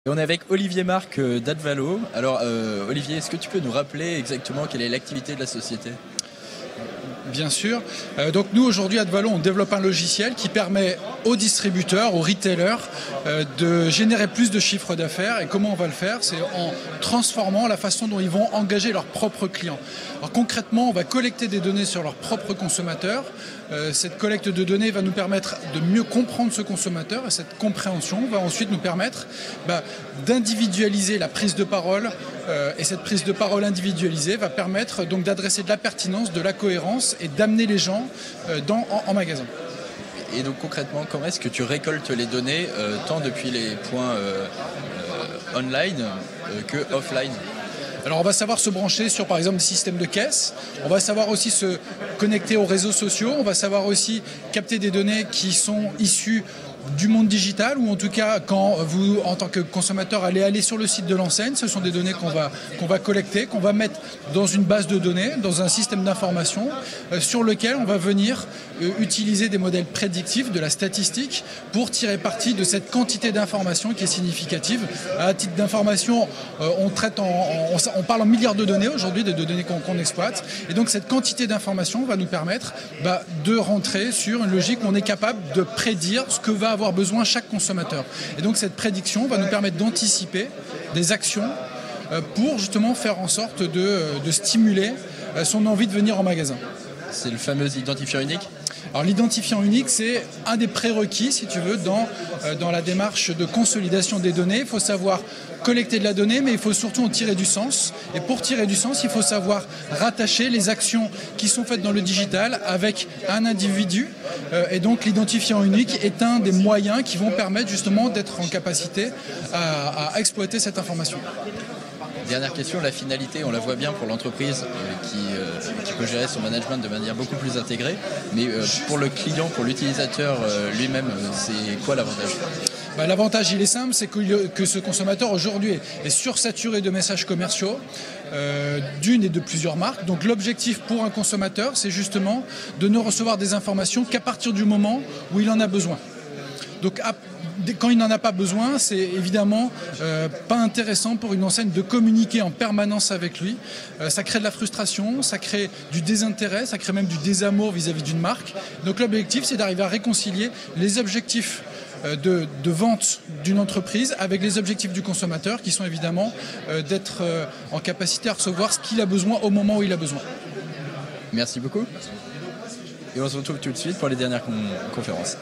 On est avec Olivier Marc d'Advalo. Alors Olivier, est-ce que tu peux nous rappeler exactement quelle est l'activité de la société ? Bien sûr. Donc nous aujourd'hui à Advalo, on développe un logiciel qui permet aux distributeurs, aux retailers de générer plus de chiffre d'affaires. Et comment on va le faire ? C'est en transformant la façon dont ils vont engager leurs propres clients. Alors concrètement, on va collecter des données sur leurs propres consommateurs. Cette collecte de données va nous permettre de mieux comprendre ce consommateur et cette compréhension va ensuite nous permettre d'individualiser la prise de parole et cette prise de parole individualisée va permettre donc d'adresser de la pertinence, de la cohérence et d'amener les gens en magasin. Et donc concrètement, comment est-ce que tu récoltes les données tant depuis les points online que offline ? Alors on va savoir se brancher sur par exemple des systèmes de caisse, on va savoir aussi se connecter aux réseaux sociaux, on va savoir aussi capter des données qui sont issues du monde digital ou en tout cas quand vous en tant que consommateur allez aller sur le site de l'enseigne, ce sont des données qu'on va collecter, qu'on va mettre dans une base de données, dans un système d'information sur lequel on va venir utiliser des modèles prédictifs, de la statistique pour tirer parti de cette quantité d'informations qui est significative. À titre d'information, on parle en milliards de données aujourd'hui, de données qu'on exploite et donc cette quantité d'informations va nous permettre de rentrer sur une logique où on est capable de prédire ce que va avoir besoin chaque consommateur. Et donc cette prédiction va nous permettre d'anticiper des actions pour justement faire en sorte de stimuler son envie de venir en magasin. C'est le fameux identifiant unique ? Alors l'identifiant unique, c'est un des prérequis, si tu veux, dans la démarche de consolidation des données. Il faut savoir collecter de la donnée, mais il faut surtout en tirer du sens. Et pour tirer du sens, il faut savoir rattacher les actions qui sont faites dans le digital avec un individu. Et donc l'identifiant unique est un des moyens qui vont permettre justement d'être en capacité à exploiter cette information. Dernière question, la finalité, on la voit bien pour l'entreprise qui peut gérer son management de manière beaucoup plus intégrée, mais pour le client, pour l'utilisateur lui-même, c'est quoi l'avantage ? L'avantage, il est simple, c'est que ce consommateur aujourd'hui est sursaturé de messages commerciaux d'une et de plusieurs marques. Donc l'objectif pour un consommateur, c'est justement de ne recevoir des informations qu'à partir du moment où il en a besoin. Donc quand il n'en a pas besoin, c'est évidemment pas intéressant pour une enseigne de communiquer en permanence avec lui. Ça crée de la frustration, ça crée du désintérêt, ça crée même du désamour vis-à-vis d'une marque. Donc l'objectif, c'est d'arriver à réconcilier les objectifs de vente d'une entreprise avec les objectifs du consommateur qui sont évidemment d'être en capacité à recevoir ce qu'il a besoin au moment où il a besoin. Merci beaucoup. Et on se retrouve tout de suite pour les dernières conférences.